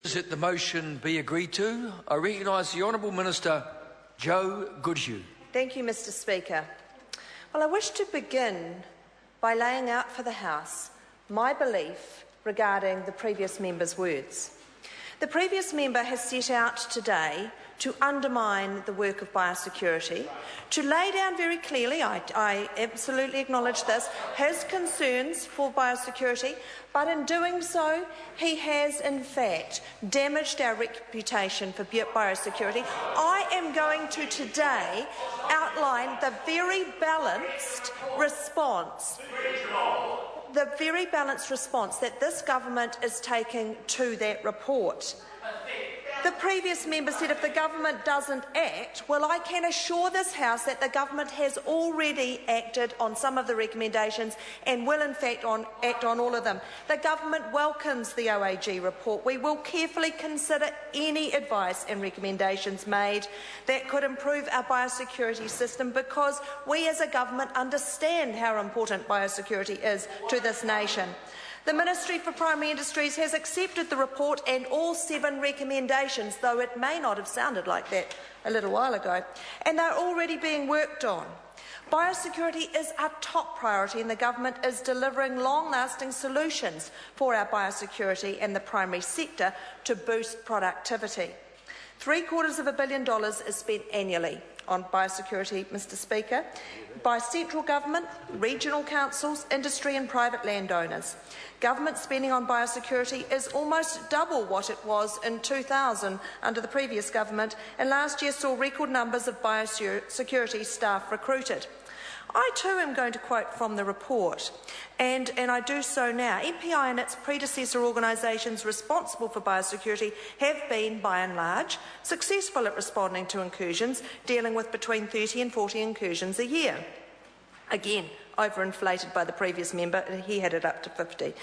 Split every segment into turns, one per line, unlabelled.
That the motion be agreed to. I recognise the Honourable Minister Joe Goodhue.
Thank you, Mr Speaker. Well, I wish to begin by laying out for the House my belief regarding the previous member's words. The previous member has set out today to undermine the work of biosecurity, to lay down very clearly, I absolutely acknowledge this, his concerns for biosecurity, but in doing so, he has in fact damaged our reputation for biosecurity. I am going to today outline the very balanced response that this government is taking to that report. The previous member said if the government doesn't act, well, I can assure this House that the government has already acted on some of the recommendations and will in fact act on all of them. The government welcomes the OAG report. We will carefully consider any advice and recommendations made that could improve our biosecurity system, because we as a government understand how important biosecurity is to this nation. The Ministry for Primary Industries has accepted the report and all 7 recommendations, though it may not have sounded like that a little while ago, and they're already being worked on. Biosecurity is a top priority, and the government is delivering long-lasting solutions for our biosecurity and the primary sector to boost productivity. $750 million is spent annually on biosecurity, Mr Speaker, by central government, regional councils, industry and private landowners. Government spending on biosecurity is almost double what it was in 2000 under the previous government, and last year saw record numbers of biosecurity staff recruited. I too am going to quote from the report, and I do so now. MPI and its predecessor organisations responsible for biosecurity have been, by and large, successful at responding to incursions, dealing with between 30 and 40 incursions a year. Again, overinflated by the previous member, he had it up to 50.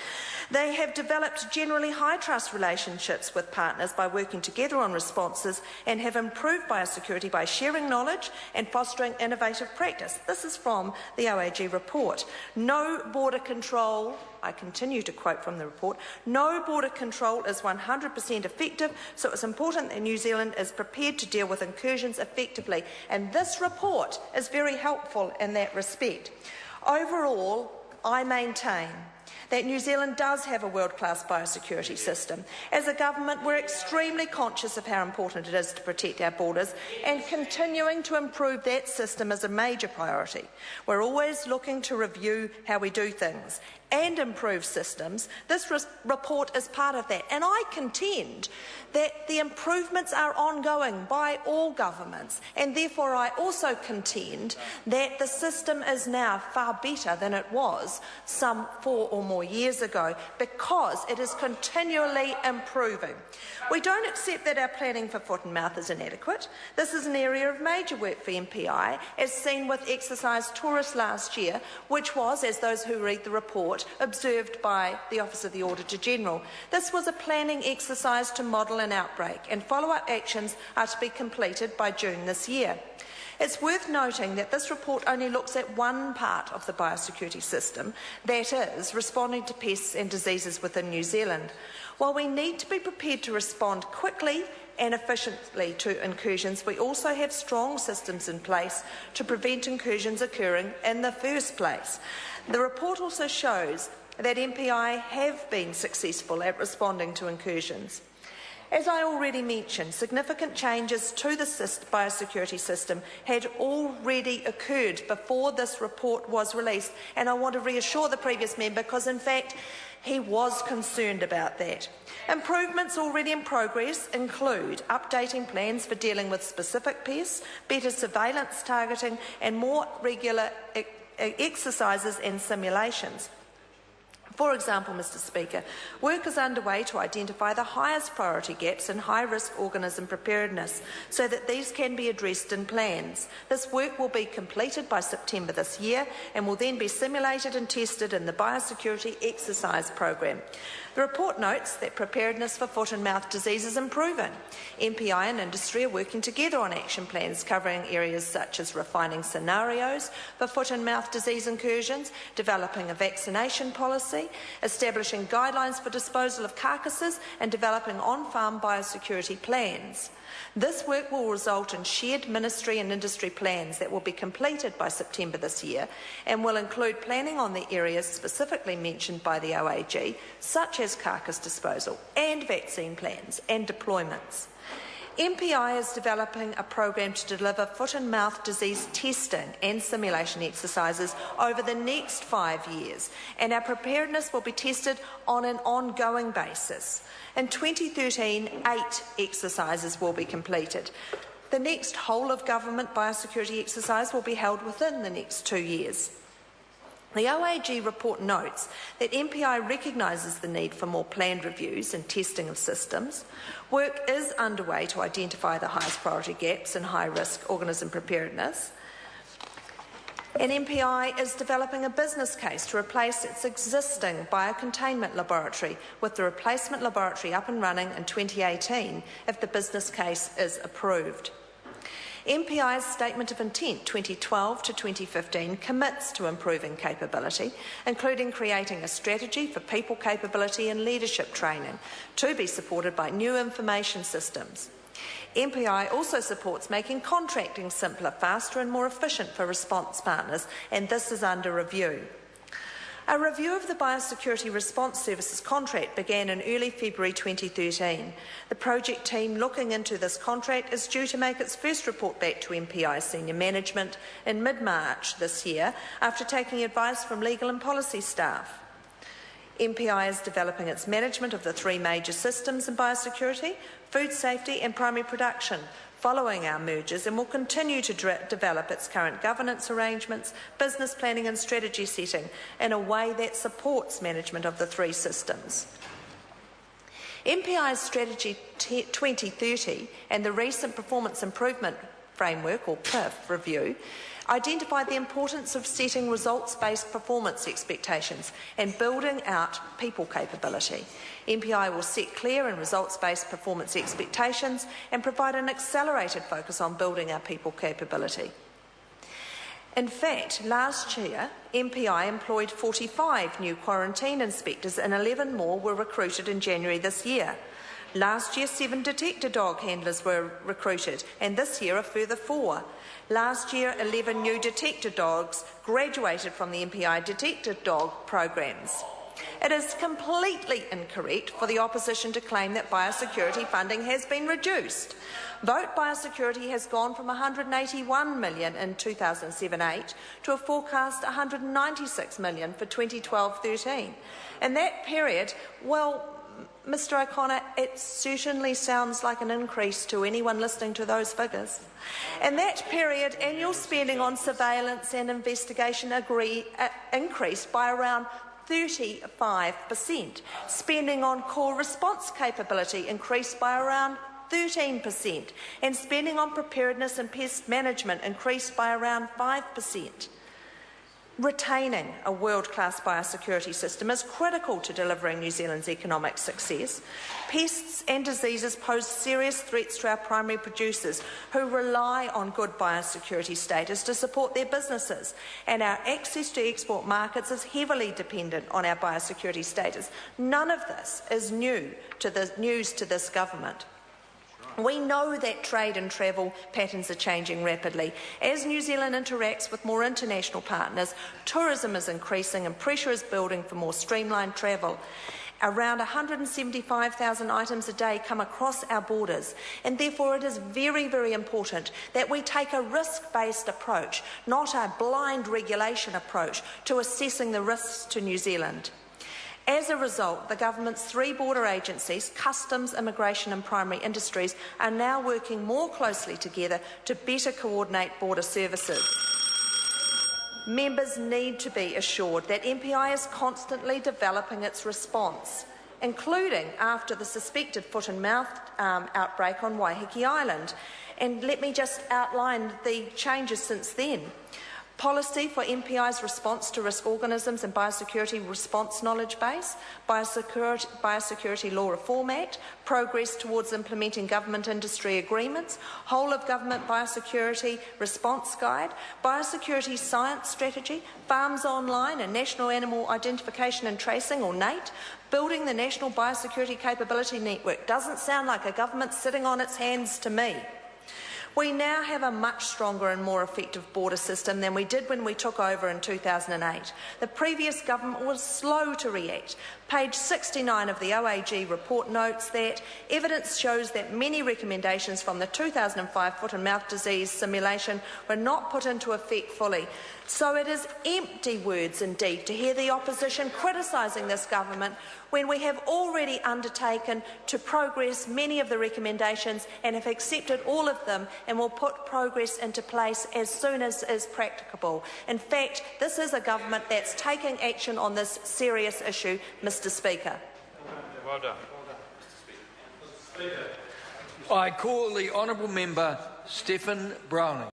They have developed generally high trust relationships with partners by working together on responses, and have improved biosecurity by sharing knowledge and fostering innovative practice. This is from the OAG report. No border control, I continue to quote from the report, no border control is 100% effective, so it's important that New Zealand is prepared to deal with incursions effectively, and this report is very helpful in that respect. Overall, I maintain that New Zealand does have a world-class biosecurity system. As a government, we're extremely conscious of how important it is to protect our borders, and continuing to improve that system is a major priority. We're always looking to review how we do things and improve systems. This report is part of that, and I contend that the improvements are ongoing by all governments, and therefore I also contend that the system is now far better than it was some 4 or more years ago, because it is continually improving. We don't accept that our planning for foot and mouth is inadequate. This is an area of major work for MPI, as seen with Exercise Taurus last year, which was, as those who read the report, observed by the Office of the Auditor General. This was a planning exercise to model an outbreak, and follow-up actions are to be completed by June this year. It's worth noting that this report only looks at one part of the biosecurity system, that is, responding to pests and diseases within New Zealand. While we need to be prepared to respond quickly and efficiently to incursions, we also have strong systems in place to prevent incursions occurring in the first place. The report also shows that MPI have been successful at responding to incursions. As I already mentioned, significant changes to the biosecurity system had already occurred before this report was released, and I want to reassure the previous member, because in fact he was concerned about that. Improvements already in progress include updating plans for dealing with specific pests, better surveillance targeting, and more regular exercises and simulations. For example, Mr Speaker, work is underway to identify the highest priority gaps in high-risk organism preparedness, so that these can be addressed in plans. This work will be completed by September this year, and will then be simulated and tested in the Biosecurity Exercise Program. The report notes that preparedness for foot and mouth disease is improving. MPI and industry are working together on action plans covering areas such as refining scenarios for foot and mouth disease incursions, developing a vaccination policy, establishing guidelines for disposal of carcasses and developing on-farm biosecurity plans. This work will result in shared ministry and industry plans that will be completed by September this year and will include planning on the areas specifically mentioned by the OAG, such as carcass disposal and vaccine plans and deployments. MPI is developing a program to deliver foot and mouth disease testing and simulation exercises over the next 5 years, and our preparedness will be tested on an ongoing basis. In 2013, 8 exercises will be completed. The next whole-of-government biosecurity exercise will be held within the next 2 years. The OAG report notes that MPI recognises the need for more planned reviews and testing of systems. Work is underway to identify the highest priority gaps in high-risk organism preparedness. And MPI is developing a business case to replace its existing biocontainment laboratory, with the replacement laboratory up and running in 2018 if the business case is approved. MPI's Statement of Intent 2012 to 2015 commits to improving capability, including creating a strategy for people capability and leadership training to be supported by new information systems. MPI also supports making contracting simpler, faster and more efficient for response partners, and this is under review. A review of the Biosecurity Response Services contract began in early February 2013. The project team looking into this contract is due to make its first report back to MPI senior management in mid-March this year, after taking advice from legal and policy staff. MPI is developing its management of the 3 major systems in biosecurity, food safety and primary production, following our mergers, and will continue to develop its current governance arrangements, business planning and strategy setting in a way that supports management of the 3 systems. MPI's Strategy 2030 and the recent Performance Improvement Framework, or PIF, review identified the importance of setting results-based performance expectations and building out people capability. MPI will set clear and results-based performance expectations and provide an accelerated focus on building our people capability. In fact, last year, MPI employed 45 new quarantine inspectors and 11 more were recruited in January this year. Last year, 7 detector dog handlers were recruited, and this year a further 4. Last year, 11 new detector dogs graduated from the MPI detector dog programs. It is completely incorrect for the opposition to claim that biosecurity funding has been reduced. Vote Biosecurity has gone from $181 million in 2007-8 to a forecast $196 million for 2012-13. In that period, well, Mr O'Connor, it certainly sounds like an increase to anyone listening to those figures. In that period, annual spending on surveillance and investigation increased by around 35%. Spending on core response capability increased by around 13%. And spending on preparedness and pest management increased by around 5%. Retaining a world-class biosecurity system is critical to delivering New Zealand's economic success. Pests and diseases pose serious threats to our primary producers, who rely on good biosecurity status to support their businesses, and our access to export markets is heavily dependent on our biosecurity status. None of this is news to this government. We know that trade and travel patterns are changing rapidly. As New Zealand interacts with more international partners, tourism is increasing and pressure is building for more streamlined travel. Around 175,000 items a day come across our borders, and therefore it is very, very important that we take a risk-based approach, not a blind regulation approach, to assessing the risks to New Zealand. As a result, the government's 3 border agencies, Customs, Immigration and Primary Industries, are now working more closely together to better coordinate border services. Members need to be assured that MPI is constantly developing its response, including after the suspected foot and mouth outbreak on Waiheke Island. And let me just outline the changes since then. policy for MPI's response to risk organisms and biosecurity response knowledge base, Biosecurity Law Reform Act, progress towards implementing government industry agreements, whole of government biosecurity response guide, biosecurity science strategy, farms online and National Animal Identification and Tracing or NAIT, building the National Biosecurity Capability Network. Doesn't sound like a government sitting on its hands to me. We now have a much stronger and more effective border system than we did when we took over in 2008. The previous government was slow to react. Page 69 of the OAG report notes that evidence shows that many recommendations from the 2005 foot and mouth disease simulation were not put into effect fully. So it is empty words indeed to hear the opposition criticising this government when we have already undertaken to progress many of the recommendations and have accepted all of them and will put progress into place as soon as is practicable. In fact, this is a government that's taking action on this serious issue, Mr. Speaker.
Well done.
I call the honourable member Stephen Browning.